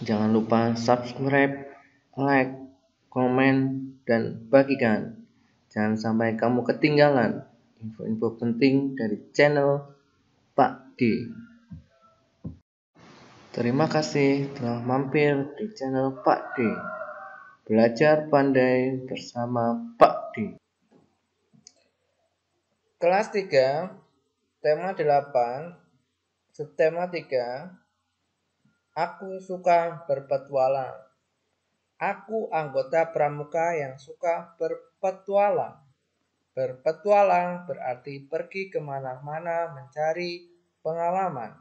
Jangan lupa subscribe, like, komen, dan bagikan. Jangan sampai kamu ketinggalan info-info penting dari channel Pak D. Terima kasih telah mampir di channel Pak D. Belajar pandai bersama Pak D. Kelas 3, tema 8, subtema 3. Aku suka berpetualang. Aku anggota pramuka yang suka berpetualang. Berpetualang berarti pergi kemana-mana mencari pengalaman.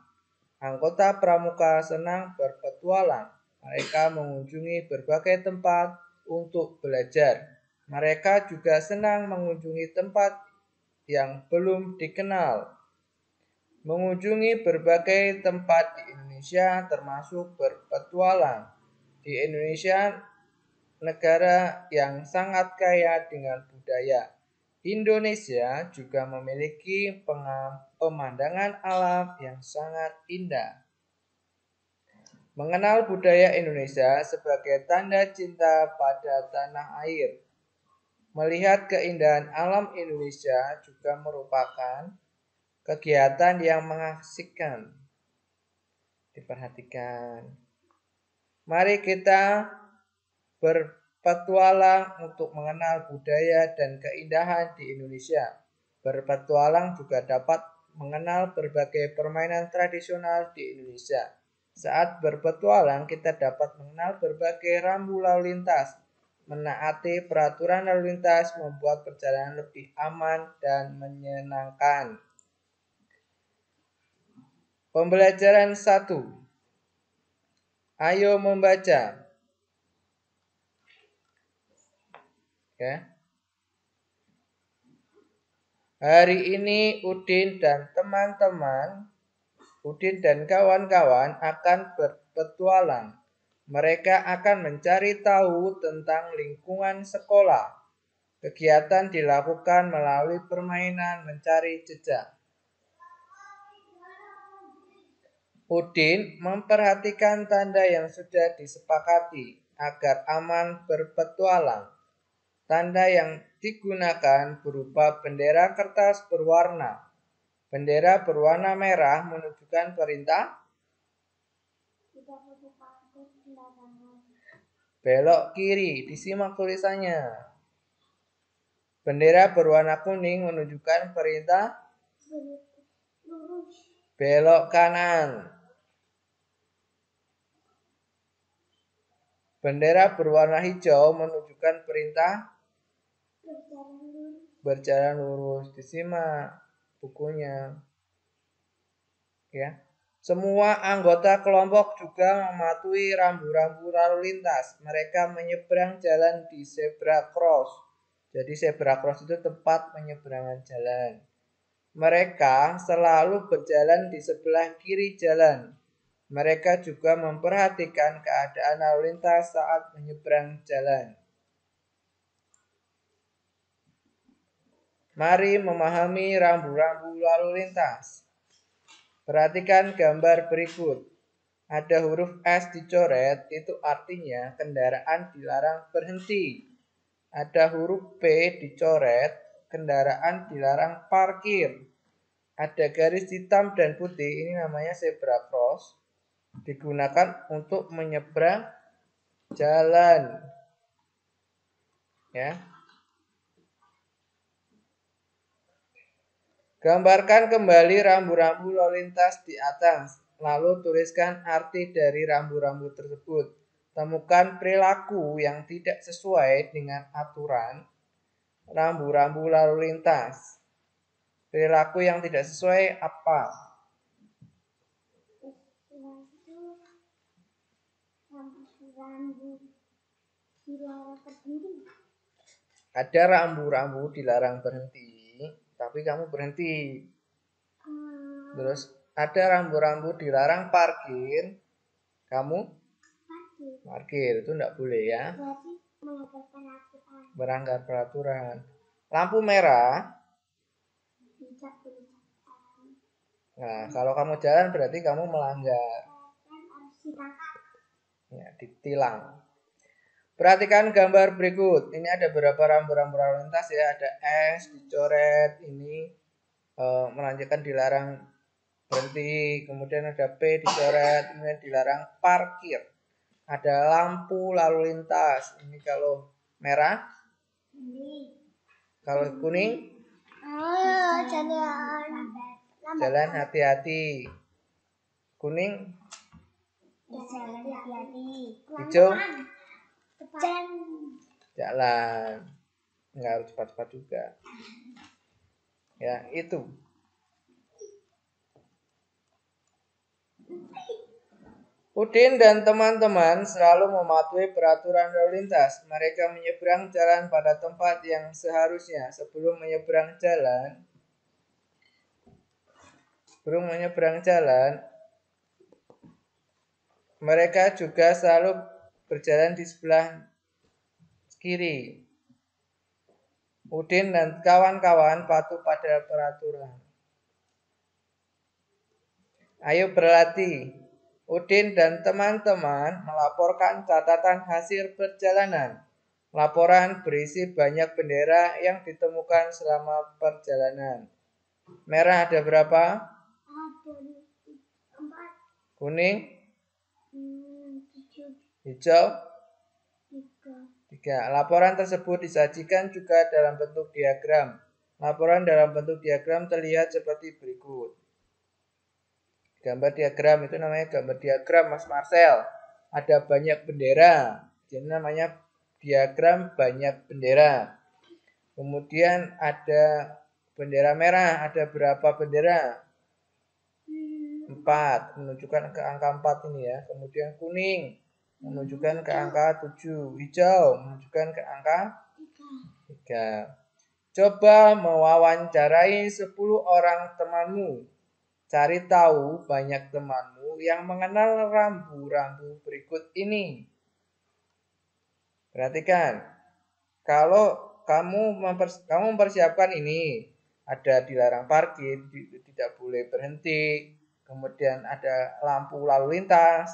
Anggota pramuka senang berpetualang. Mereka mengunjungi berbagai tempat untuk belajar. Mereka juga senang mengunjungi tempat yang belum dikenal. Mengunjungi berbagai tempat di Indonesia termasuk berpetualang. Di Indonesia, negara yang sangat kaya dengan budaya. Indonesia juga memiliki pemandangan alam yang sangat indah. Mengenal budaya Indonesia sebagai tanda cinta pada tanah air. Melihat keindahan alam Indonesia juga merupakan kegiatan yang mengasihkan. Diperhatikan. Mari kita berpetualang untuk mengenal budaya dan keindahan di Indonesia. Berpetualang juga dapat mengenal berbagai permainan tradisional di Indonesia. Saat berpetualang, kita dapat mengenal berbagai rambu lalu lintas. Menaati peraturan lalu lintas membuat perjalanan lebih aman dan menyenangkan. Pembelajaran 1. Ayo membaca. Oke. Hari ini Udin dan kawan-kawan akan berpetualang. Mereka akan mencari tahu tentang lingkungan sekolah. Kegiatan dilakukan melalui permainan mencari jejak. Udin memperhatikan tanda yang sudah disepakati agar aman berpetualang. Tanda yang digunakan berupa bendera kertas berwarna. Bendera berwarna merah menunjukkan perintah belok kiri, disimak tulisannya. Bendera berwarna kuning menunjukkan perintah belok kanan. Bendera berwarna hijau menunjukkan perintah berjalan lurus. Disimak bukunya. Ya. Semua anggota kelompok juga mematuhi rambu-rambu lalu lintas. Mereka menyeberang jalan di zebra cross. Jadi zebra cross itu tempat penyeberangan jalan. Mereka selalu berjalan di sebelah kiri jalan. Mereka juga memperhatikan keadaan lalu lintas saat menyeberang jalan. Mari memahami rambu-rambu lalu lintas. Perhatikan gambar berikut. Ada huruf S dicoret, itu artinya kendaraan dilarang berhenti. Ada huruf P dicoret, kendaraan dilarang parkir. Ada garis hitam dan putih, ini namanya zebra cross. Digunakan untuk menyeberang jalan. Ya. Gambarkan kembali rambu-rambu lalu lintas di atas. Lalu tuliskan arti dari rambu-rambu tersebut. Temukan perilaku yang tidak sesuai dengan aturan rambu-rambu lalu lintas. Perilaku yang tidak sesuai apa? Ada rambu-rambu dilarang berhenti, tapi kamu berhenti. Terus ada rambu-rambu dilarang parkir, kamu parkir. Itu enggak boleh ya. Melanggar peraturan. Lampu merah. Nah, kalau kamu jalan berarti kamu melanggar. Ya, ditilang. Perhatikan gambar berikut. Ini ada beberapa rambu-rambu lalu lintas ya. Ada S dicoret. Ini menandakan dilarang berhenti. Kemudian ada P dicoret. Kemudian dilarang parkir. Ada lampu lalu lintas. Ini kalau merah. Kalau kuning. Jalan hati-hati. Kuning. Hijau. Jalan. Nggak harus cepat-cepat juga. Ya, itu. Udin dan teman-teman selalu mematuhi peraturan lalu lintas. Mereka menyeberang jalan pada tempat yang seharusnya. Sebelum menyeberang jalan, mereka juga selalu berjalan di sebelah kiri. Udin dan kawan-kawan patuh pada peraturan. Ayo berlatih. Udin dan teman-teman melaporkan catatan hasil perjalanan. Laporan berisi banyak bendera yang ditemukan selama perjalanan. Merah ada berapa? Kuning? Hijau? 3. Laporan tersebut disajikan juga dalam bentuk diagram. Laporan dalam bentuk diagram terlihat seperti berikut. Gambar diagram itu namanya gambar diagram Mas Marcel. Ada banyak bendera. Jadi namanya diagram banyak bendera. Kemudian ada bendera merah. Ada berapa bendera? 4. Menunjukkan ke angka 4 ini ya. Kemudian kuning. Menunjukkan ke angka 7. Hijau. Menunjukkan ke angka 3. Coba mewawancarai 10 orang temanmu. Cari tahu banyak temanmu yang mengenal rambu-rambu berikut ini. Perhatikan, kalau kamu mempersiapkan ini, ada dilarang parkir, tidak boleh berhenti, kemudian ada lampu lalu lintas.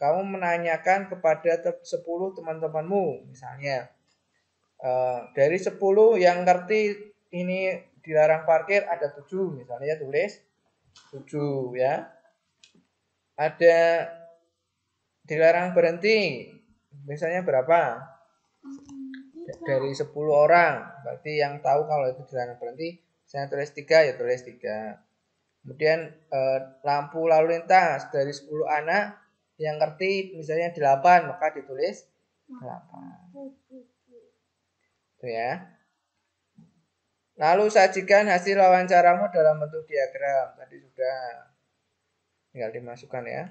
Kamu menanyakan kepada 10 teman-temanmu, misalnya dari 10 yang ngerti ini dilarang parkir ada 7, misalnya tulis 7 ya. Ada dilarang berhenti. Misalnya berapa? Dari 10 orang. Berarti yang tahu kalau itu dilarang berhenti, saya tulis 3 ya tulis 3. Kemudian lampu lalu lintas dari 10 anak yang ngerti misalnya 8, maka ditulis 8. Itu ya. Lalu sajikan hasil wawancaramu dalam bentuk diagram. Tadi sudah. Tinggal dimasukkan ya.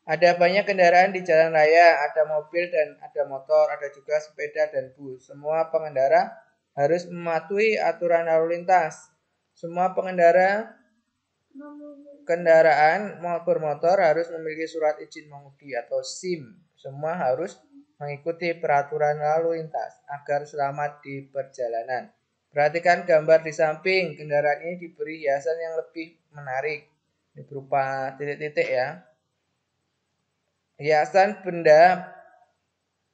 Ada banyak kendaraan di jalan raya, ada mobil dan ada motor, ada juga sepeda dan bus. Semua pengendara harus mematuhi aturan lalu lintas. Semua kendaraan bermotor harus memiliki surat izin mengemudi atau SIM. Semua harus mengikuti peraturan lalu lintas agar selamat di perjalanan. Perhatikan gambar di samping. Kendaraan ini diberi hiasan yang lebih menarik. Ini berupa titik-titik ya. Hiasan benda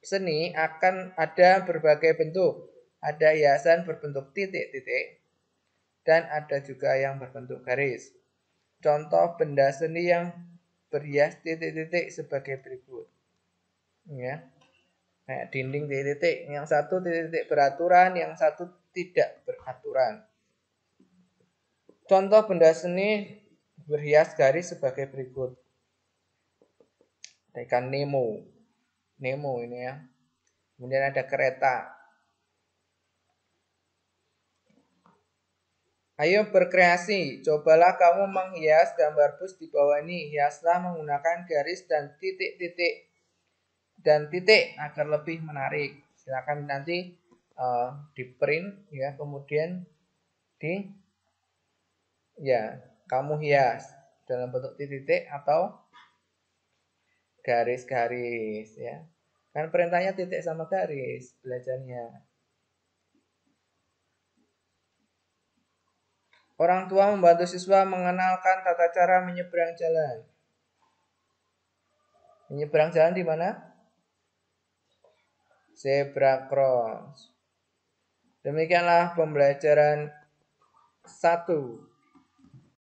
seni akan ada berbagai bentuk. Ada hiasan berbentuk titik-titik dan ada juga yang berbentuk garis. Contoh benda seni yang berhias titik-titik sebagai berikut. Ya. Kayak dinding titik-titik, yang satu titik-titik beraturan, yang satu tidak beraturan. Contoh benda seni berhias garis sebagai berikut. Ada ikan Nemo. Nemo ini ya. Kemudian ada kereta. Ayo berkreasi. Cobalah kamu menghias gambar bus di bawah ini. Hiaslah menggunakan garis dan titik-titik agar lebih menarik. Silakan nanti di print ya, kemudian kamu hias dalam bentuk titik-titik atau garis-garis ya. Kan perintahnya titik sama garis belajarnya. Orang tua membantu siswa mengenalkan tata cara menyeberang jalan. Menyeberang jalan di mana? Zebra cross. Demikianlah pembelajaran 1.